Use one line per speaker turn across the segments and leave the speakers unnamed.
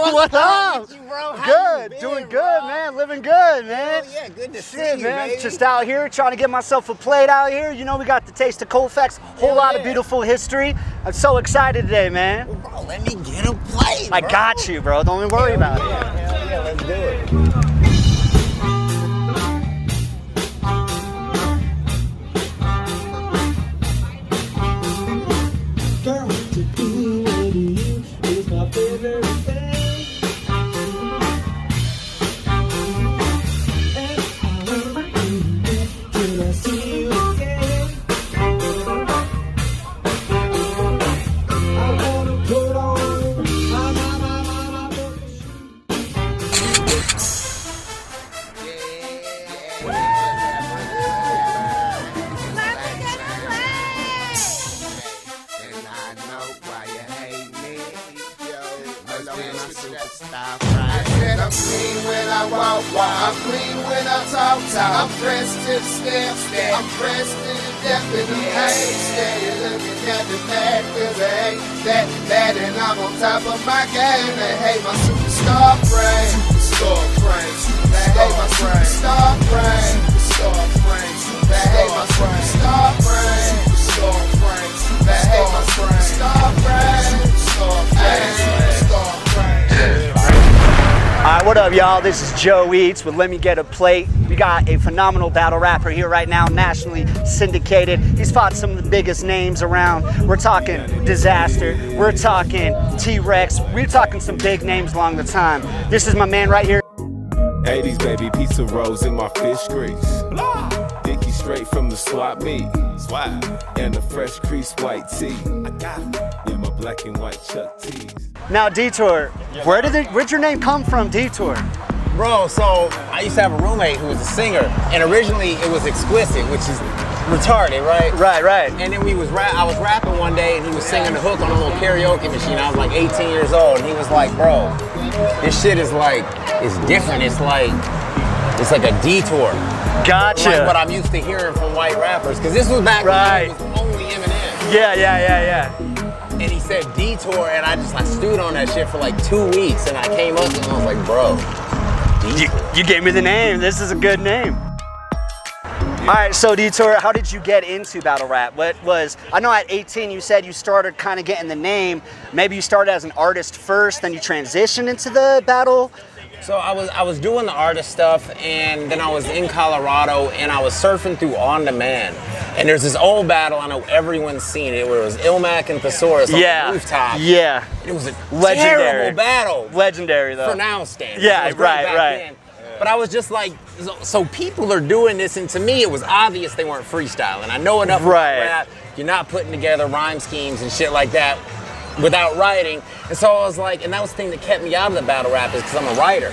What up?
You, bro?
Good, doing good, man. Living good, man.
Yeah, good to see you,
man.
baby.
Just out here trying to get myself a plate out here. You know, we got the taste of Colfax. Whole lot of beautiful history. I'm so excited today, man.
Well, bro, let me get a plate.
I got you, bro. Don't even worry about it.
Hell yeah, let's do it.
I'm clean when I walk, I'm clean when I talk. I'm pressed to the step, I'm pressed to the depth of the pain. Steady looking at the mad, cause I ain't that bad, and I'm on top of my game. And hey, my superstar brain, superstar brain, hey, my superstar brain, superstar brain, hey, my superstar brain, superstar brain, hey, my superstar brain, superstar brain, superstar brain.
Alright, what up, y'all? This is JoeEatz with LemmeGetAPlate. We got a phenomenal battle rapper here right now, nationally syndicated. He's fought some of the biggest names around. We're talking Disaster, we're talking T-Rex, we're talking some big names along the time. This is my man right here.
80s baby, pizza rolls in my fish grease. Dickie straight from the swap meet. And the fresh crease white tee. I got it. Yeah, my black and white Chuck tees.
Now, Detour, where'd your name come from, Detour?
Bro, so I used to have a roommate who was a singer, and originally it was explicit, which is retarded, right?
Right.
And then I was rapping one day, and he was singing the hook on a little karaoke machine. I was like 18 years old, and he was like, bro, this shit is like, it's different. It's like a detour.
Gotcha.
Like what I'm used to hearing from white rappers, because this was back when it was only Eminem.
Yeah.
And he said Detour, and I stewed on that shit for like 2 weeks, and I came up and I was like, bro,
you gave me the name. This is a good name. All right, so Detour, how did you get into battle rap? I know at 18 you said you started kind of getting the name. Maybe you started as an artist first, then you transitioned into the battle.
So I was doing the artist stuff, and then I was in Colorado, and I was surfing through On Demand. And there's this old battle, I know everyone's seen it, where it was Ilmac and Thesaurus on the rooftop.
Yeah.
It was a
legendary
terrible battle.
Legendary, though.
For now standards.
Yeah, right.
Then. But I was just like, so people are doing this, and to me it was obvious they weren't freestyling. I know enough about rap. You're not putting together rhyme schemes and shit like that without writing. And so I was like, and that was the thing that kept me out of the battle rap is because I'm a writer.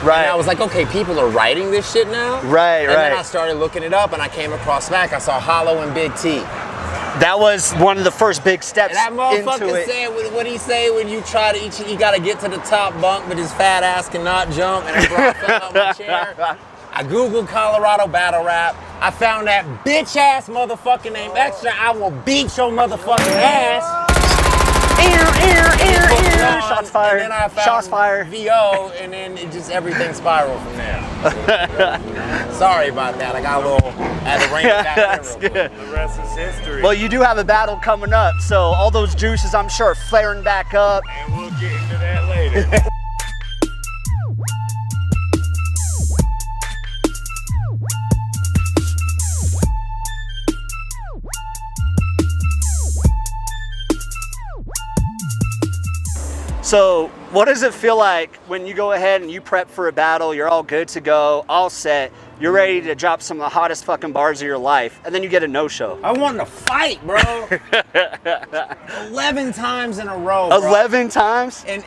Right.
And I was like, okay, people are writing this shit now?
Right.
And then I started looking it up, and I came across Smack. I saw Hollow and Big T.
That was one of the first big steps
and that motherfucker
into it.
said, what he say when you try to, you gotta get to the top bunk, but his fat ass cannot jump, and I fell out my chair. I Googled Colorado battle rap. I found that bitch ass motherfucker named Extra. I will beat your motherfucking ass.
Shots fired.
And then I found
Shots fired.
VO, and then everything spiraled from there. Sorry about that. I got a little out of range.
That's good.
The rest is history.
Well, you do have a battle coming up, so all those juices, I'm sure, are flaring back up.
And we'll get into that later.
So what does it feel like when you go ahead and you prep for a battle, you're all good to go, all set, you're ready to drop some of the hottest fucking bars of your life, and then you get a no-show?
I wanted to fight, bro. 11 times in a row, bro.
11 times?
And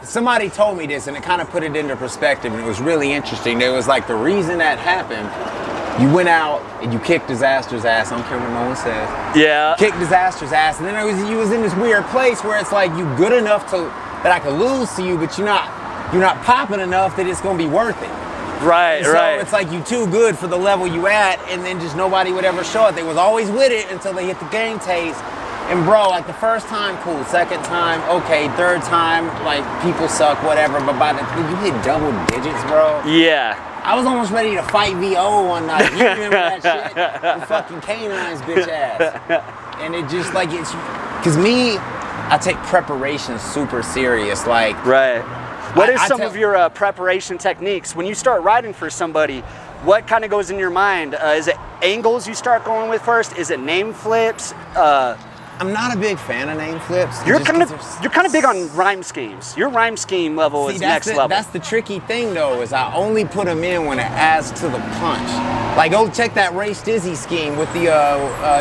somebody told me this, and it kind of put it into perspective, and it was really interesting. It was like the reason that happened, you went out and you kicked Disaster's ass. I don't care what no one says.
Yeah.
Kicked Disaster's ass, and then you was in this weird place where it's like you good enough that I could lose to you, but you're not popping enough that it's gonna be worth it.
Right,
so
right.
It's like you too good for the level you at, and then just nobody would ever show it. They was always with it until they hit the game taste. And bro, like the first time, cool. Second time, okay. Third time, like people suck, whatever. But by the you hit double digits, bro.
Yeah.
I was almost ready to fight VO one night. You remember that shit? The fucking canines, bitch ass. And it just like it's, cause me, I take preparation super serious. Like
right. What is
I
some of your preparation techniques when you start writing for somebody? What kind of goes in your mind? Is it angles you start going with first? Is it name flips?
I'm not a big fan of name flips.
You're kind of big on rhyme schemes. Your rhyme scheme level is next level.
That's the tricky thing though, is I only put them in when it adds to the punch. Like go check that Ray Stizzy scheme with the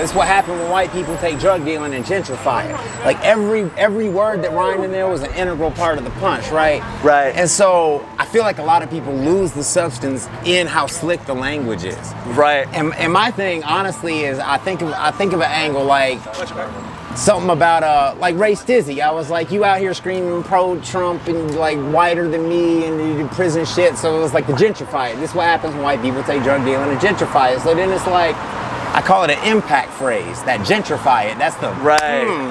it's what happened when white people take drug dealing and gentrify it. Like every word that rhymed in there was an integral part of the punch, right?
Right.
And so I feel like a lot of people lose the substance in how slick the language is.
Right.
And my thing honestly is I think of an angle like something about like Ray Stizzy. I was like, you out here screaming pro-Trump and like whiter than me and you do prison shit. So it was like the gentrify it. This is what happens when white people take drug dealing and gentrify it. So then it's like, I call it an impact phrase, that gentrify it. That's the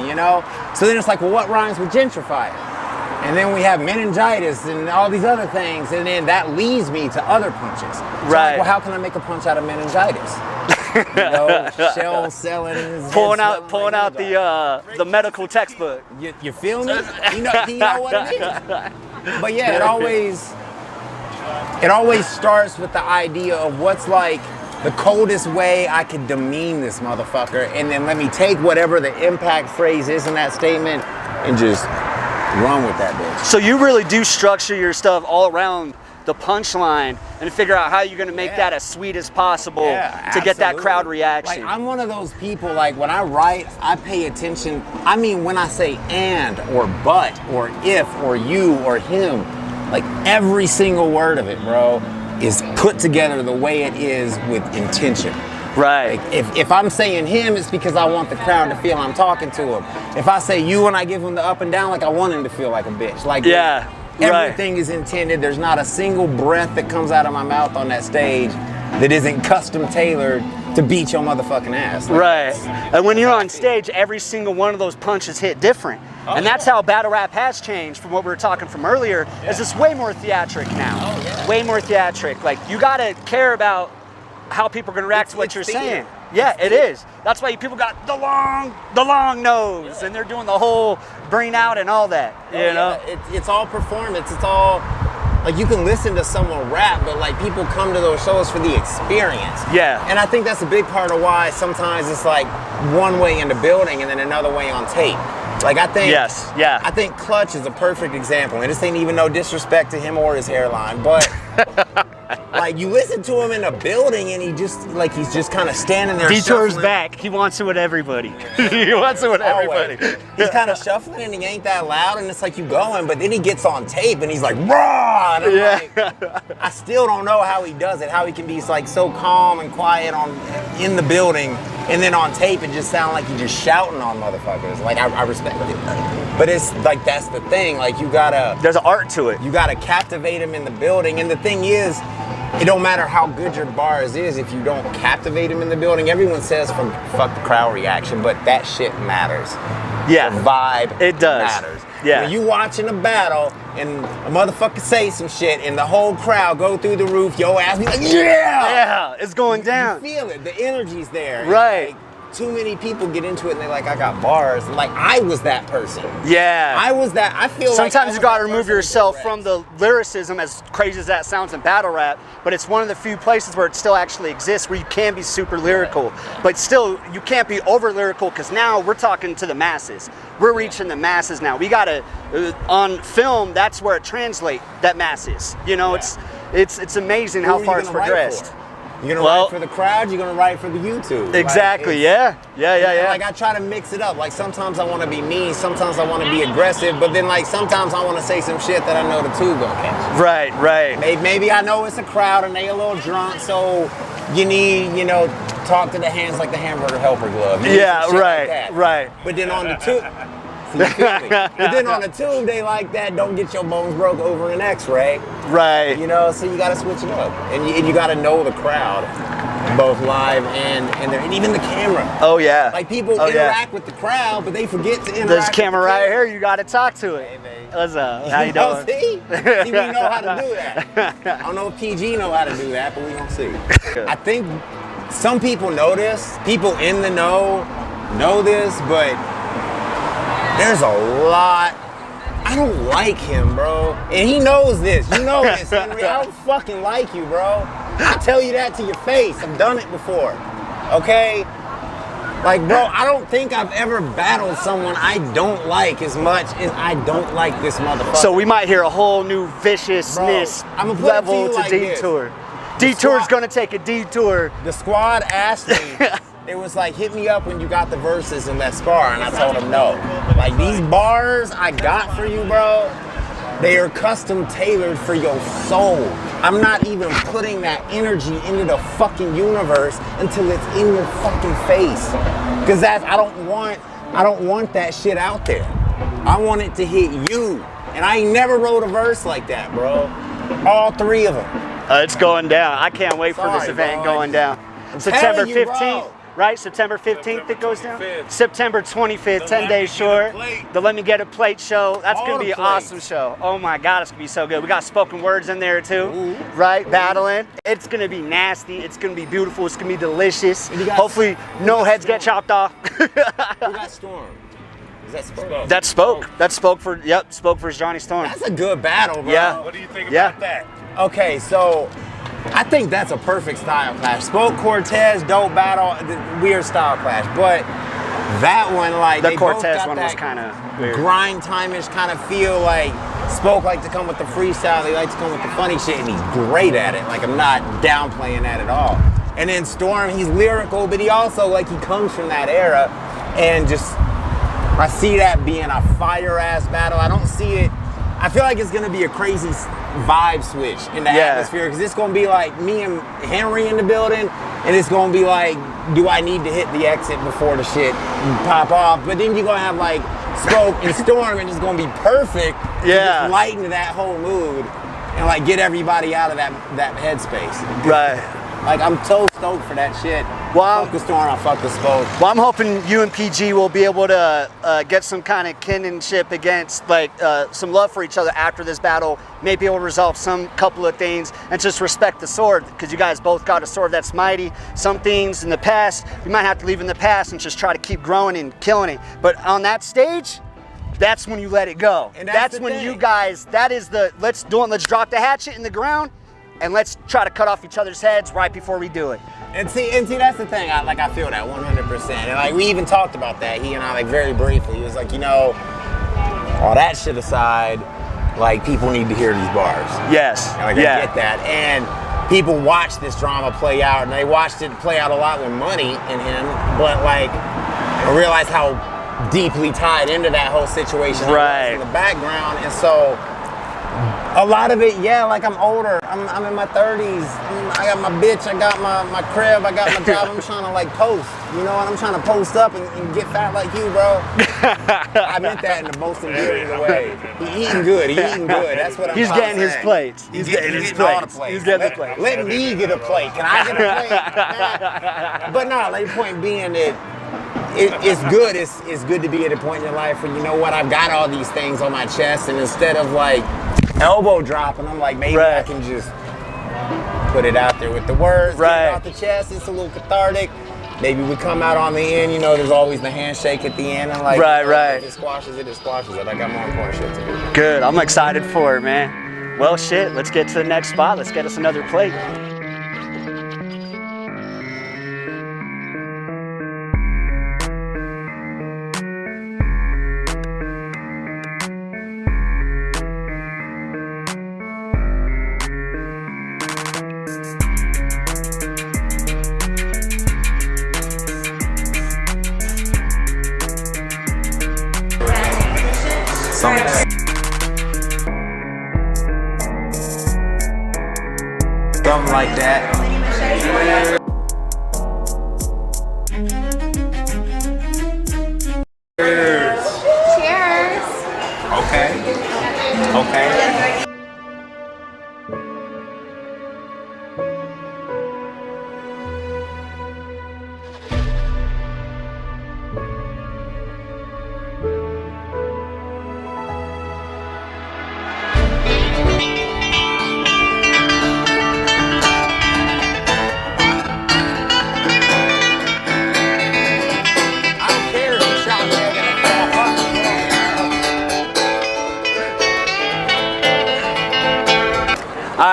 you know? So then it's like, well, what rhymes with gentrify it? And then we have meningitis and all these other things. And then that leads me to other punches. So like, well, how can I make a punch out of meningitis? You know, shell selling.
Pulling out the medical textbook.
You feel me? You know what it is. But yeah, it always starts with the idea of what's like the coldest way I can demean this motherfucker, and then let me take whatever the impact phrase is in that statement and just run with that bitch.
So you really do structure your stuff all around the punchline and figure out how you're going to make that as sweet as possible to get that crowd reaction.
Like I'm one of those people, like when I write, I pay attention. I mean, when I say and or but or if or you or him, like every single word of it, bro, is put together the way it is with intention.
Right.
Like if I'm saying him, it's because I want the crowd to feel I'm talking to him. If I say you and I give him the up and down, like I want him to feel like a bitch. Like everything is intended. There's not a single breath that comes out of my mouth on that stage that isn't custom tailored to beat your motherfucking ass. Like,
right. And when you're on stage, every single one of those punches hit different. And that's how battle rap has changed from what we were talking from earlier. Is it's way more theatric now. Way more theatric. Like you gotta care about how people are gonna react to what you're saying. Yeah, it is. That's why people got the long nose, and they're doing the whole bring out and all that. You know,
it's all performance. It's all like you can listen to someone rap, but like people come to those shows for the experience.
Yeah.
And I think that's a big part of why sometimes it's like one way in the building and then another way on tape. Like I think, I think Clutch is a perfect example, and this ain't even no disrespect to him or his hairline, but like you listen to him in a building and he's just kind of standing there.
Detour's
shuffling.
back. He wants it with everybody. He wants it with everybody.
He's kind of shuffling and he ain't that loud, and it's like you going, but then he gets on tape and he's like, raw. And I'm like, I still don't know how he does it, how he can be like so calm and quiet in the building, and then on tape it just sound like he's just shouting on motherfuckers. Like I respect it, but it's like that's the thing. Like there's
an art to it.
You gotta captivate him in the building, and the thing is, it don't matter how good your bars is if you don't captivate him in the building. Everyone says from fuck the crowd reaction, but that shit matters.
Yeah,
the vibe matters.
Yeah,
when you watching a battle and a motherfucker say some shit and the whole crowd go through the roof, your ass be like,
yeah, it's going down.
You feel it. The energy's there.
Right.
Like, too many people get into it and they're like, I got bars. And like, I was that person.
Yeah.
I was that. I feel
sometimes you gotta remove yourself from the lyricism, as crazy as that sounds in battle rap, but it's one of the few places where it still actually exists where you can be super lyrical, but still you can't be over lyrical, because now we're talking to the masses. We're reaching the masses now. We gotta, on film, that's where it translates, that masses. You know, it's amazing how far it's progressed.
You're gonna write for the crowd, you're gonna write for the YouTube.
Exactly,
like,
yeah.
Like I try to mix it up. Like sometimes I wanna be mean, sometimes I wanna be aggressive, but then like sometimes I wanna say some shit that I know the tube gonna catch.
Right.
Maybe I know it's a crowd and they a little drunk, so you need, talk to the hands like the hamburger helper glove.
Right.
But then on the tube, but then on the tube, they like that, don't get your bones broke over an x-ray.
Right.
So you gotta switch it up. And you gotta know the crowd. both live and even the camera.
Oh yeah.
Like people interact with the crowd, but they forget to interact.
There's a camera
with the
right here. You got to talk to it.
Hey, man.
What's up? How you doing?
See, we know how to do that. I don't know if PG know how to do that, but we gonna see. I think some people know this. People in the know this, but there's a lot. I don't like him, bro. And he knows this. You know this, Henry. I don't fucking like you, bro. I tell you that to your face. I've done it before. Okay? Like, bro, I don't think I've ever battled someone I don't like as much as I don't like this motherfucker.
So we might hear a whole new viciousness level to Detour. Detour's gonna take a detour.
The squad asked me, it was like, hit me up when you got the verses and let's spar, and I told them no. Like, these bars I got for you, bro, they are custom tailored for your soul. I'm not even putting that energy into the fucking universe until it's in your fucking face. Cause I don't want that shit out there. I want it to hit you. And I ain't never wrote a verse like that, bro. All three of them.
It's going down. I can't wait for this event going down. September 15th. Right, September 15th it goes down? September 25th, 10 days short. The Let Me Get a Plate show. That's going to be an awesome show. Oh my God, it's going to be so good. We got spoken words in there too, right? Battling. It's going to be nasty. It's going to be beautiful. It's going to be delicious. Hopefully no heads get chopped off.
Who got Storm? Is that Spoke?
That's Spoke. That's Spoke for, Spoke for Johnny Storm.
That's a good battle, bro.
Yeah.
What do you think about that?
Okay, so I think that's a perfect style clash. Spoke Cortez, dope battle, weird style clash. But that one, like,
the
they
Cortez
both got
one
that
was kind of weird.
Grind time-ish kind of feel. Like, Spoke like to come with the freestyle, they like to come with the funny shit, and he's great at it. Like, I'm not downplaying that at all. And then Storm, he's lyrical, but he also, like, he comes from that era, and just, I see that being a fire-ass battle. I don't see it. I feel like it's gonna be a crazy vibe switch in the atmosphere, because it's gonna be like me and Henry in the building, and it's gonna be like, do I need to hit the exit before the shit pop off? But then you're gonna have like Spoke and Storm, and it's gonna be perfect to just lighten that whole mood and like get everybody out of that headspace.
Right.
Like, I'm so stoked for that shit.
Well,
fuck the Storm, I fuck the Spoke.
Well, I'm hoping you and PG will be able to get some kind of kinship against, like, some love for each other after this battle. Maybe able to resolve some couple of things and just respect the sword, because you guys both got a sword that's mighty. Some things in the past, we might have to leave in the past and just try to keep growing and killing it. But on that stage, that's when you let it go.
And
that's when you guys, that is the, let's drop the hatchet in the ground, and let's try to cut off each other's heads right before we do it.
And see, that's the thing. I feel that 100%. And like, we even talked about that. He and I, like, very briefly. He was like, you know, all that shit aside, like, people need to hear these bars.
Yes.
And like, I get that. And people watch this drama play out, and they watched it play out a lot with money in him. But like, I realized how deeply tied into that whole situation I was in the background. And so, a lot of it, like, I'm older. I'm in my 30s. I got my bitch. I got my crib. I got my job. I'm trying to, like, post. You know what? I'm trying to post up and get fat like you, bro. I meant that in the most endearing way. He eating good. He eating good. That's what I'm
He's getting his
saying.
plates.
He's getting all the plates.
He's getting the plates.
Let me get a plate. Can I get a plate? But no, the point being that it's good. It's good to be at a point in your life where, you know what, I've got all these things on my chest, and instead of like elbow dropping, I'm like, maybe I can just put it out there with the words, get it off the chest. It's a little cathartic. Maybe we come out on the end, you know, there's always the handshake at the end, and like, if it squashes it, it squashes it. I got more important shit to do.
Good, I'm excited for it, man. Well, shit, let's get to the next spot. Let's get us another plate.
Something like that.
Cheers.
Okay.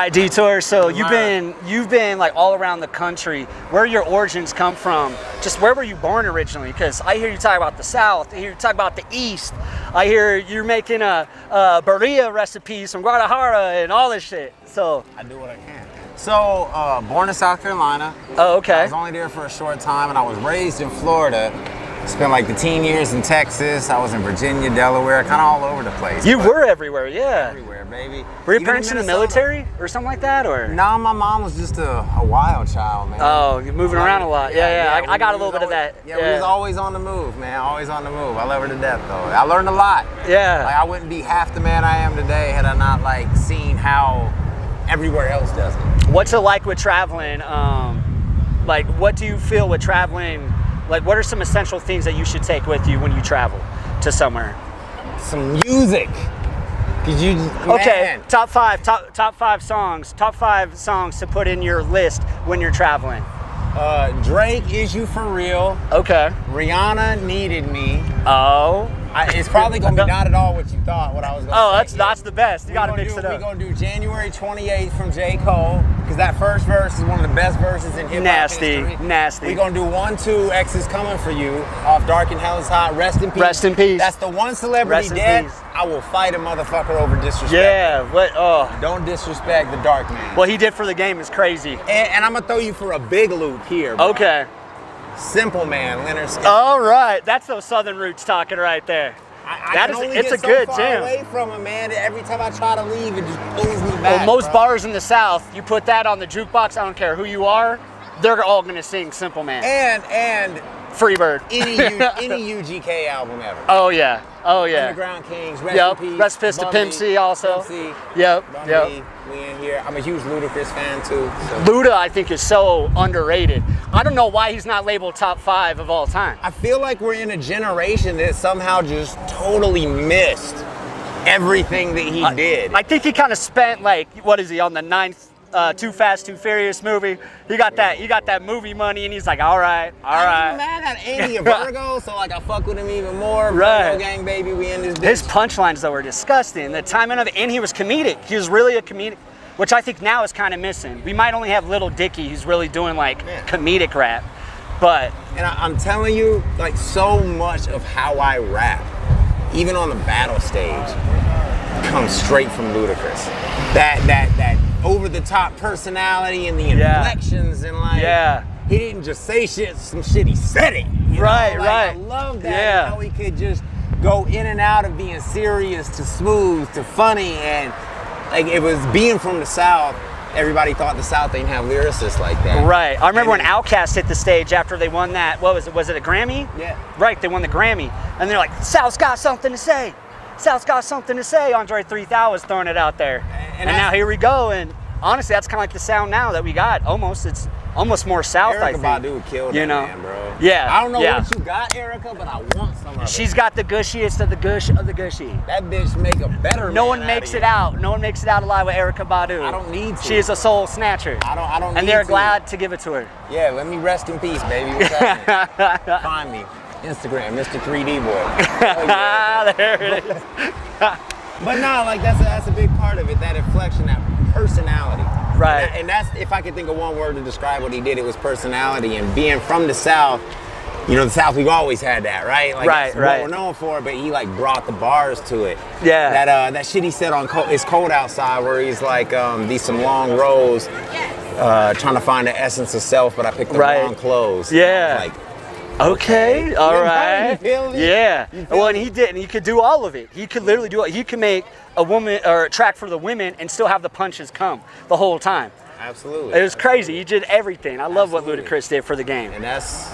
Right, Detour. So you've been like all around the country. Where your origins come from? Just where were you born originally? Because I hear you talk about the South. I hear you talk about the East. I hear you're making birria recipes from Guadalajara and all this shit. So
I do what I can. So born in South Carolina.
Oh, okay.
I was only there for a short time, and I was raised in Florida. Spent like the teen years in Texas. I was in Virginia, Delaware, kind of all over the place.
You were everywhere, yeah.
Everywhere, baby.
Were your parents in the military or something like that, or?
No, my mom was just a wild child, man.
Oh, you're moving around a lot. Yeah. I got a little bit of that.
Yeah, we was always on the move, man. Always on the move. I love her to death, though. I learned a lot.
Yeah.
Like, I wouldn't be half the man I am today had I not like seen how everywhere else does it.
What's it like with traveling? Like, what do you feel with traveling? Like, what are some essential things that you should take with you when you travel to somewhere?
Some music.
Okay, top five songs to put in your list when you're traveling.
Drake, Is You For Real?
Okay.
Rihanna, Needed Me.
Oh.
It's probably gonna be not at all what you thought. What I was gonna say.
That's the best. You gotta mix it up.
We're gonna do January 28th from J. Cole, because that first verse is one of the best verses in hip hop history.
Nasty.
We're gonna do 1, 2, X is Coming For You off Dark and Hell Is Hot. Rest in peace.
Rest in peace.
That's the one celebrity dead. I will fight a motherfucker over disrespect.
Yeah. What? Oh.
Don't disrespect the Dark Man.
What he did for the game is crazy.
And I'm gonna throw you for a big loop here, bro.
Okay.
Simple Man, Leonard Skinner.
All right. That's those Southern roots talking right there. It's a good jam.
Away from him, man. Every time I try to leave, it just pulls me back.
Well, most bars in the South, you put that on the jukebox. I don't care who you are, they're all gonna sing "Simple Man"
and
"Freebird."
any UGK album ever.
Oh yeah.
Underground Kings. Rest in peace.
Rest in peace to Pimp C also. Yep.
We in here. I'm a huge Ludacris fan too. So.
Luda, I think, is so underrated. I don't know why he's not labeled top 5 of all time.
I feel like we're in a generation that somehow just totally missed everything that he did.
I think he kind of spent like, what is he, on the 9th Too Fast, Too Furious movie? He got that movie money, and he's like, all right.
I'm mad at Andy of Virgo, so like I fuck with him even more.
Right.
Virgo gang, baby, we in this bitch.
His punchlines though were disgusting. The timing of it, and he was comedic. He was really a comedic, which I think now is kind of missing. We might only have Little Dicky who's really doing like comedic rap, but.
And I'm telling you, like so much of how I rap, even on the battle stage, comes straight from Ludacris. That over the top personality and the inflections and like he didn't just say some shit, he said it.
Right.
I love that how he could just go in and out of being serious to smooth to funny, and like it was being from the South. Everybody thought the South didn't have lyricists like that.
Right. I remember when Outkast hit the stage after they won that. What was it? Was it a Grammy?
Yeah.
Right. They won the Grammy, and they're like, "South's got something to say. South's got something to say." Andre 3000 was throwing it out there, and now here we go. And honestly, that's kind of like the sound now that we got. It's almost more South.
Erykah
I think.
Badu killed that man, bro.
Yeah.
I don't know what you got, Erykah, but I want some of it.
She's got the gushiest of the gush of the gushy.
That bitch make a better.
No one makes it out. No one makes it out alive with Erykah Badu.
I don't need to.
She is a soul snatcher.
I don't.
And they're glad to give it to her.
Yeah, let me rest in peace, baby. What's happening? Find me. Instagram, Mr. 3D Boy.
There it is.
But no, like that's a big part of it. That inflection, that personality.
Right.
And that's, if I could think of one word to describe what he did, it was personality. And being from the South, you know, the South, we've always had that, right? Like,
right.
What we're known for, but he like brought the bars to it.
Yeah.
That shit he said on It's Cold Outside, where he's like, these some long rows, trying to find the essence of self, but I picked the wrong clothes.
Yeah.
Like,
okay, all right.
You feel me?
Yeah. Well, and he did, and he could do all of it. He could literally do it. He could make a woman or a track for the women and still have the punches come the whole time.
Absolutely.
It was crazy. He did everything. I love what Ludacris did for the game.
And that's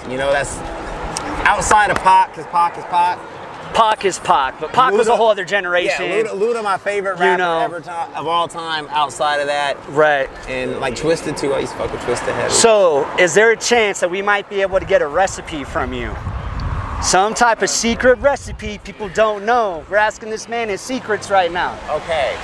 outside of Pac, because Pac is Pac.
Pac is Pac, but Pac was a whole other generation.
Yeah, Luda my favorite rapper of all time outside of that.
Right.
And like Twisted too, I used to fuck with Twisted heavy.
So, is there a chance that we might be able to get a recipe from you? Some type of secret recipe people don't know. We're asking this man his secrets right now.
Okay.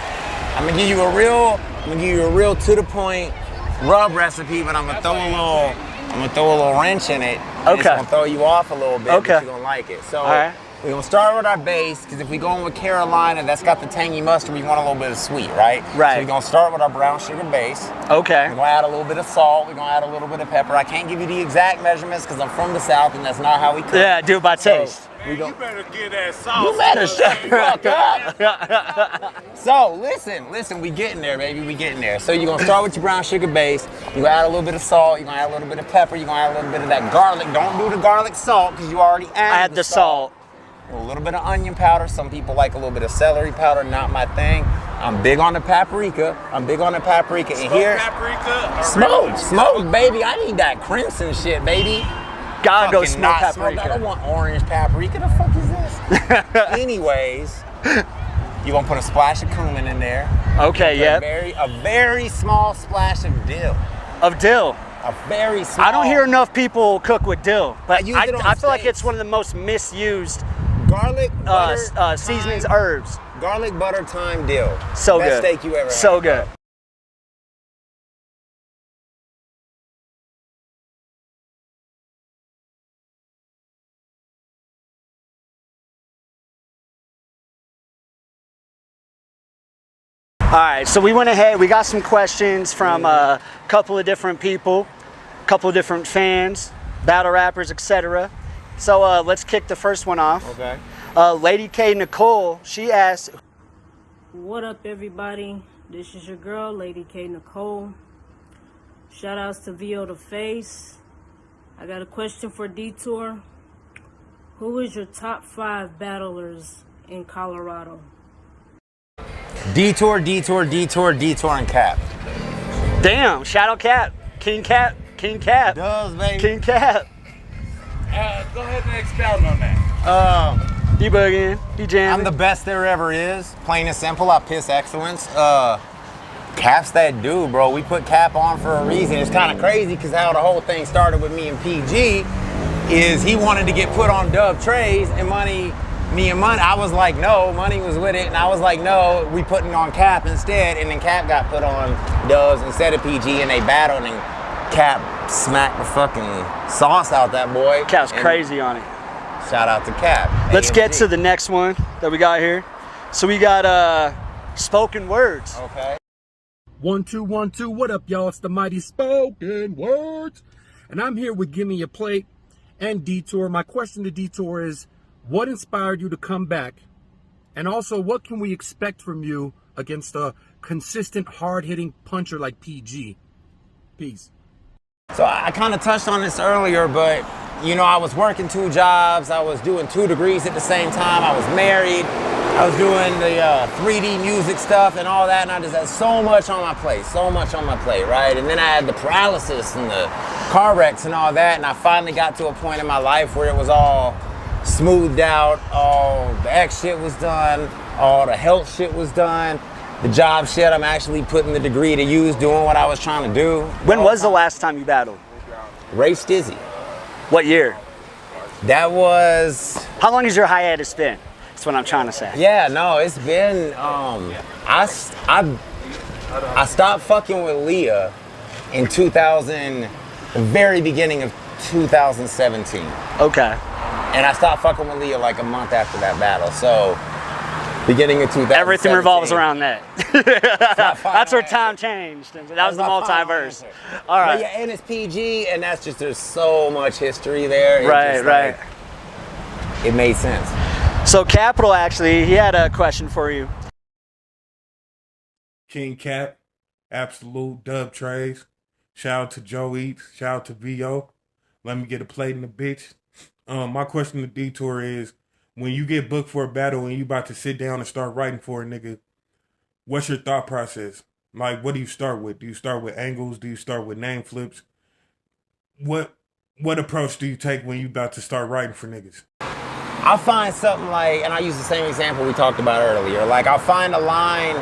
I'm gonna give you a real to the point rub recipe, but I'm gonna throw a little wrench in it.
Okay.
It's gonna throw you off a little bit, but you're gonna like it. So We're gonna start with our base, because if we go in with Carolina, that's got the tangy mustard, we want a little bit of sweet, right?
Right.
So we're gonna start with our brown sugar base.
Okay.
We're gonna add a little bit of salt, we're gonna add a little bit of pepper. I can't give you the exact measurements because I'm from the South and that's not how we cook.
Yeah, do it by taste.
Man, you better get that sauce.
You better shut the fuck up. So listen, we getting there, baby, we getting there. So you're gonna start with your brown sugar base, you're gonna add a little bit of salt, you're gonna add a little bit of pepper, you're gonna add a little bit of that garlic. Don't do the garlic salt because you already added
Add the salt.
A little bit of onion powder. Some people like a little bit of celery powder, not my thing. I'm big on the paprika. And here,
Paprika?
smoke, baby. I need that crimson shit, baby.
Gotta go
Fucking
smoke
not
paprika.
I don't want orange paprika. The fuck is this? Anyways, you're gonna put a splash of cumin in there.
Okay, yeah.
A very small splash of dill.
Of dill.
A very small.
I don't hear enough people cook with dill, but
use it on
I feel like
steaks.
it's one of the most misused
Garlic, butter,
seasonings,
thyme,
herbs.
garlic, butter, thyme, dill.
So
Best
good.
steak you ever had.
So good. All right, so we went ahead, we got some questions from a couple of different people, a couple of different fans, battle rappers, etc. So let's kick the first one off.
Okay.
Lady K Nicole, she asked,
What up, everybody? This is your girl, Lady K Nicole. Shout outs to VO the Face. I got a question for Detour. Who is your top 5 battlers in Colorado?
Detour, and Cap.
damn, Shadow Cap, King Cap,
Does, baby.
King Cap.
Go ahead and expound on that.
You bugging, you jamming.
I'm the best there ever is. Plain and simple, I piss excellence. Cap's that dude, bro. We put Cap on for a reason. It's kind of crazy because how the whole thing started with me and PG is he wanted to get put on Dub Trays and me and Money, I was like, no, Money was with it, and I was like, no, we putting on Cap instead, and then Cap got put on Dubs instead of PG, and they battled, and Cap smacked the fucking sauce out that boy.
Cap's
and
crazy on it.
Shout out to Cap.
Let's get
AMG.
to the next one that we got here. So we got spoken words.
Okay.
1 2 1 2. What up, y'all? It's the mighty Spoken Words, and I'm here with Gimme a Plate and Detour. My question to Detour is, what inspired you to come back? And also, what can we expect from you against a consistent, hard-hitting puncher like PG? Peace.
So I kind of touched on this earlier, but you know, I was working 2 jobs. I was doing 2 degrees at the same time. I was married. I was doing the 3D music stuff and all that, and I just had so much on my plate, right? And then I had the paralysis and the car wrecks and all that, and I finally got to a point in my life where it was all smoothed out, all the X shit was done, all the health shit was done, the job shit, I'm actually putting the degree to use, doing what I was trying to do.
When was the last time you battled?
Ray Stizzy.
What year?
That was...
How long has your hiatus been? That's what I'm trying to say.
Yeah, no, it's been, I stopped fucking with Leah in the very beginning of 2017.
Okay.
And I stopped fucking with Leah like a month after that battle. So, beginning of 2017.
Everything revolves around that. That's where time changed. That was the multiverse. All right.
But yeah, and it's PG, and that's just, there's so much history there.
Right.
It made sense.
So Capital, actually, he had a question for you.
King Cap, Absolute, Dub Trays. Shout out to JoeEatz. Shout out to VO. Let me get a plate in the bitch. My question to Detour is, when you get booked for a battle and you about to sit down and start writing for a nigga, what's your thought process? Like, what do you start with? Do you start with angles? Do you start with name flips? What approach do you take when you about to start writing for niggas?
I'll find something like, and I use the same example we talked about earlier, like I'll find a line,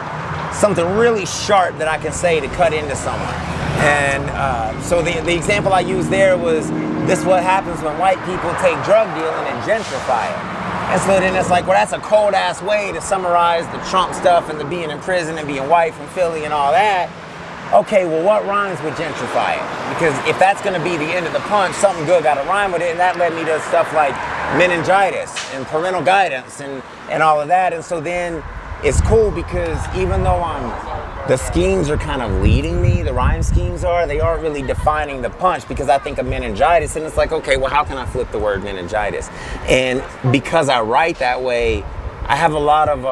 something really sharp that I can say to cut into someone. And so the example I used there was, this is what happens when white people take drug dealing and gentrify it. And so then it's like, well, that's a cold ass way to summarize the Trump stuff and the being in prison and being white from Philly and all that. Okay, well, what rhymes with gentrify it? Because if that's gonna be the end of the punch, something good gotta rhyme with it, and that led me to stuff like meningitis and parental guidance and all of that. And so then it's cool because even though the schemes are kind of leading me, the rhyme schemes they aren't really defining the punch, because I think of meningitis and it's like, okay, well, how can I flip the word meningitis? And because I write that way, I have a lot of,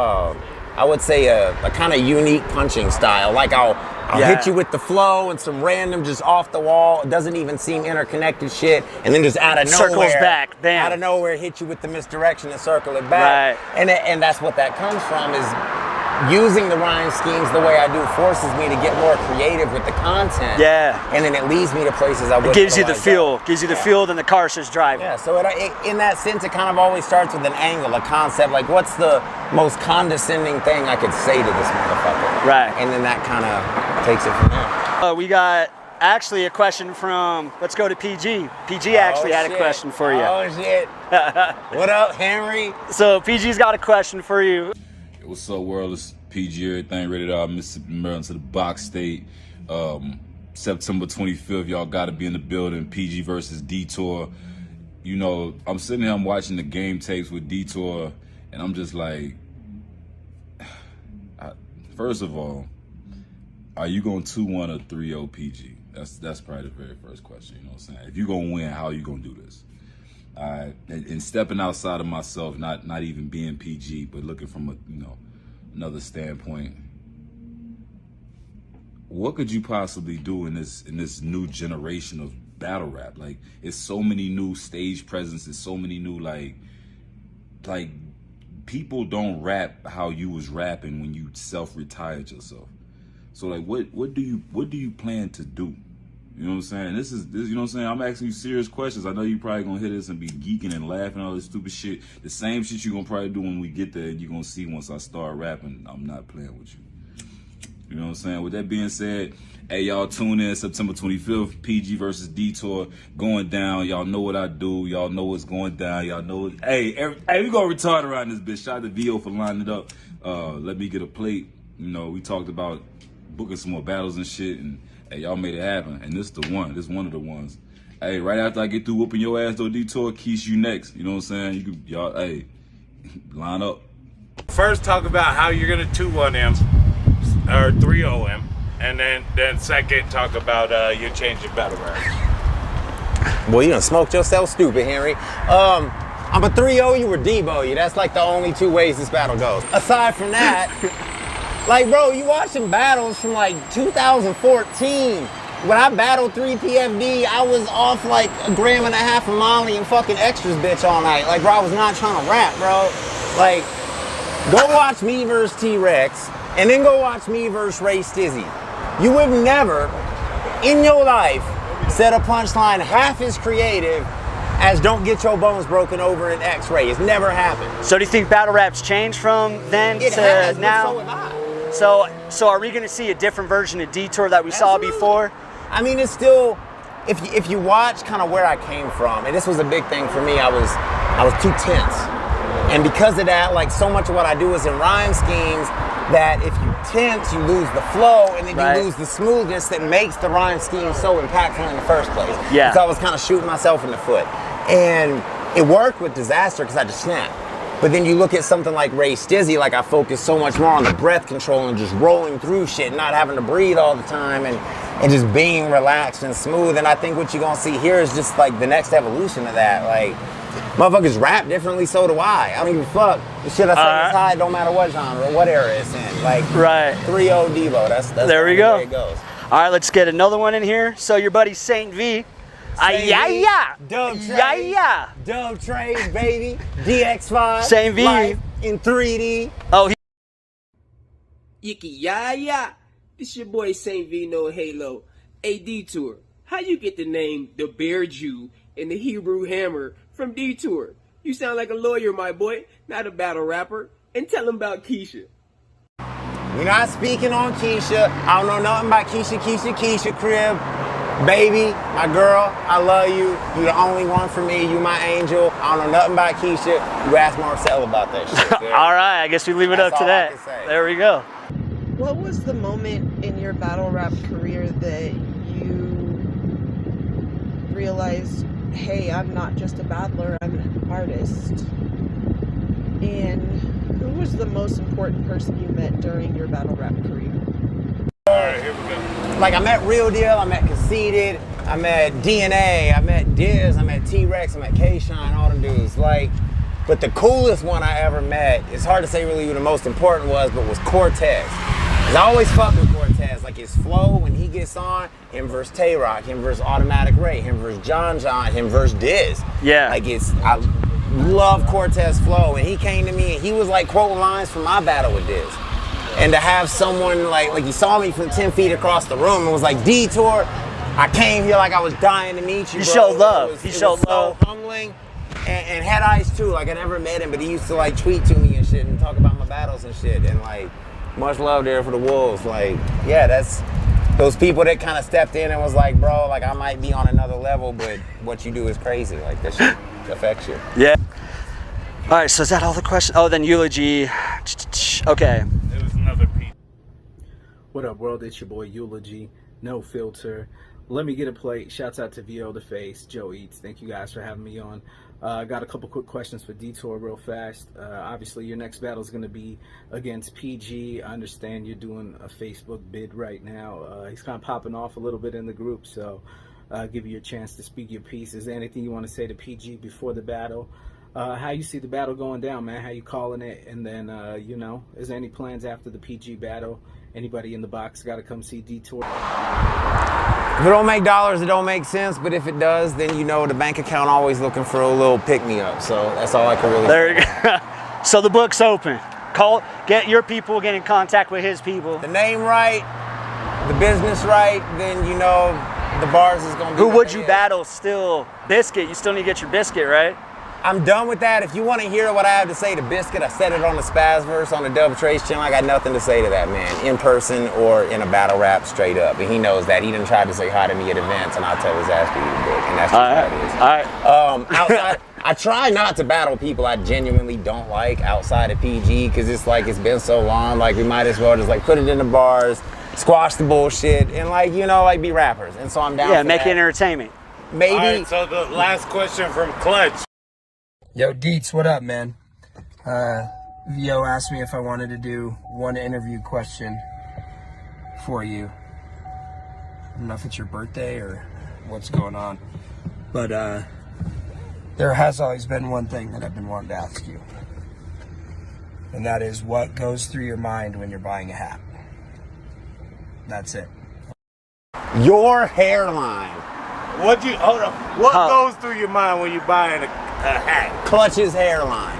I would say a kind of unique punching style. Like I'll hit you with the flow and some random just off the wall, it doesn't even seem interconnected shit, and then just out of nowhere,
circles back, bam.
Out of nowhere, hit you with the misdirection and circle it back.
Right.
And that's what that comes from, is using the rhyme schemes the way I do forces me to get more creative with the content.
Yeah.
And then it leads me to places I wouldn't.
It gives you the feel. Gives you the feel, then the car starts driving.
Yeah, so in that sense, it kind of always starts with an angle, a concept. Like, what's the most condescending thing I could say to this motherfucker?
Right.
And then that kind of takes it from there.
We got actually a question from, let's go to PG. PG actually had a question for you.
Oh, shit. What up, Henry?
So PG's got a question for you.
What's up, world? It's PG, everything rated R, Mississippi, Maryland to the box state. September 25th, y'all got to be in the building. PG versus Detour. You know, I'm sitting here, I'm watching the game tapes with Detour, and I'm just like, first of all, are you going 2-1 or 3-0 PG? That's probably the very first question, you know what I'm saying? If you're going to win, how are you going to do this? And stepping outside of myself, not even being PG, but looking from another standpoint, what could you possibly do in this new generation of battle rap? Like, it's so many new stage presences, so many new like people don't rap how you was rapping when you self-retired yourself. So like, what do you plan to do? You know what I'm saying? This you know what I'm saying? I'm asking you serious questions. I know you probably gonna hear this and be geeking and laughing and all this stupid shit. The same shit you gonna probably do when we get there, and you're gonna see once I start rapping, I'm not playing with you. You know what I'm saying? With that being said, hey, y'all tune in September 25th, PG versus Detour going down. Y'all know what I do. Y'all know what's going down. Y'all know what, hey, we gonna retard around this bitch. Shout out to VO for lining it up. Let me get a plate. You know, we talked about booking some more battles and shit, and hey, y'all made it happen, and this the one. This one of the ones. Hey, right after I get through whooping your ass, though, Detour, Keish, you next. You know what I'm saying? Y'all, hey, line up.
First, talk about how you're gonna 2-1 him or 3-0 him, and then second, talk about you changing battle rap.
Well, you done smoked yourself stupid, Henry. I'm a 3-0 you or Debo you. That's like the only two ways this battle goes. Aside from that. Like, bro, you watching battles from like 2014. When I battled 3PFD, I was off like 1.5 grams of Molly and fucking extras bitch all night. Like, bro, I was not trying to rap, bro. Like, go watch me versus T-Rex, and then go watch me versus Ray Stizzy. You would never, in your life, said a punchline half as creative as "don't get your bones broken over an X-ray." It's never happened.
So do you think battle rap's changed from then
It
to
has,
now?
but so have I.
So are we going to see a different version of Detour that we saw before?
I mean, it's still, if you watch kind of where I came from, and this was a big thing for me, I was too tense. And because of that, like, so much of what I do is in rhyme schemes that if you tense, you lose the flow, and then you lose the smoothness that makes the rhyme scheme so impactful in the first place.
Yeah.
So I was kind of shooting myself in the foot. And it worked with Disaster because I just snapped. But then you look at something like Ray Stizzy, like I focus so much more on the breath control and just rolling through shit, not having to breathe all the time, and just being relaxed and smooth. And I think what you're gonna see here is just like the next evolution of that. Like, motherfuckers rap differently, so do I. I don't give a fuck. The shit I say is high, don't matter what genre or what era it's in. Like, 3-0 Devo, that's
there we
the
go.
way it goes.
All right, let's get another one in here. So your buddy Saint V.
Dub Trays, Dub Trays, baby. DX5.
Saint V.
Life in 3D.
Oh,
Yicky This your boy Saint V No Halo. Hey Detour, how you get the name the Bear Jew and the Hebrew Hammer from Detour? You sound like a lawyer, my boy, not a battle rapper. And tell him about Keisha.
We're not speaking on Keisha. I don't know nothing about Keisha crib. Baby, my girl, I love you. You the only one for me. You my angel. I don't know nothing about Keisha. You ask Marcel about that shit.
all right, I guess we leave it up to that. There we go.
What was the moment in your battle rap career that you realized hey, I'm not just a battler, I'm an artist. And who was the most important person you met during your battle rap career?
Alright, here we go.
Like I met Real Deal, I met Conceited, I met DNA, I met Diz, I met T-Rex, I met K-Shine, all them dudes. Like, but the coolest one I ever met, it's hard to say really who the most important was, but was Cortez. Cause I always fuck with Cortez, like his flow when he gets on, him versus Tay-Rock, him versus Automatic Ray, him versus John, him versus Diz.
Yeah.
Like I love Cortez flow, and he came to me and he was like quoting lines from my battle with Diz. And to have someone like he saw me from 10 feet across the room and was like, Detour, I came here like I was dying to meet you.
You
bro.
showed love.
He showed love. So humbling. And Head Ice too. Like I never met him, but he used to like tweet to me and shit and talk about my battles and shit. And like, much love there for the Wolves. Like, yeah, that's those people that kind of stepped in and was like, bro, like I might be on another level, but what you do is crazy. Like that shit affects you.
Yeah. All right, so is that all the questions? Oh, then eulogy. Okay.
It was another piece.
What up, world? It's your boy Eulogy, no filter. Let me get a plate. Shouts out to VO the Face, JoeEatz. Thank you guys for having me on. I got a couple quick questions for Detour real fast. Obviously, your next battle is going to be against PG. I understand you're doing a Facebook bid right now. He's kind of popping off a little bit in the group, so I'll give you a chance to speak your piece. Is there anything you want to say to PG before the battle? How you see the battle going down, man? How you calling it? And then, you know, is there any plans after the PG battle? Anybody in the box got to come see Detour?
If it don't make dollars, it don't make sense. But if it does, then you know the bank account always looking for a little pick-me-up. So that's all I can really
There you go. So the book's open. Get your people, get in contact with his people.
The name right, the business right, then you know the bars is gonna be.
Who would you battle still? Biscuit, you still need to get your Biscuit, right?
I'm done with that. If you want to hear what I have to say to Biscuit, I said it on the Spaz verse on the Dub Trace channel. I got nothing to say to that man, in person or in a battle rap, straight up. And he knows that. He done tried to say hi to me at events, and I'll tell his ass to eat a dick. And that's just how it is.
All right.
Outside, I try not to battle people I genuinely don't like outside of PG, because it's like it's been so long. Like we might as well just like put it in the bars, squash the bullshit, and like, you know, like be rappers. And so I'm down for
make
that.
it entertainment.
Maybe.
All right, so the last question from Clutch.
Yo, Deets, what up, man? VO asked me if I wanted to do one interview question for you. I don't know if it's your birthday or what's going on, but there has always been one thing that I've been wanting to ask you, and that is what goes through your mind when you're buying a hat. That's it.
Your hairline.
Hold on. What goes through your mind when you're buying a hat?
Clutch's hairline.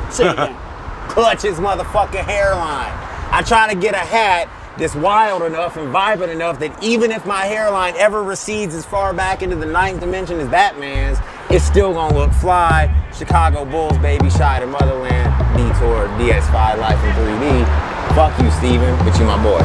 Clutch's motherfucking hairline. I try to get a hat that's wild enough and vibrant enough that even if my hairline ever recedes as far back into the 9th dimension as that man's, it's still gonna look fly. Chicago Bulls, baby, Shy to Motherland, Detour, DS5, Life in 3D. Fuck you, Steven, but you my boy.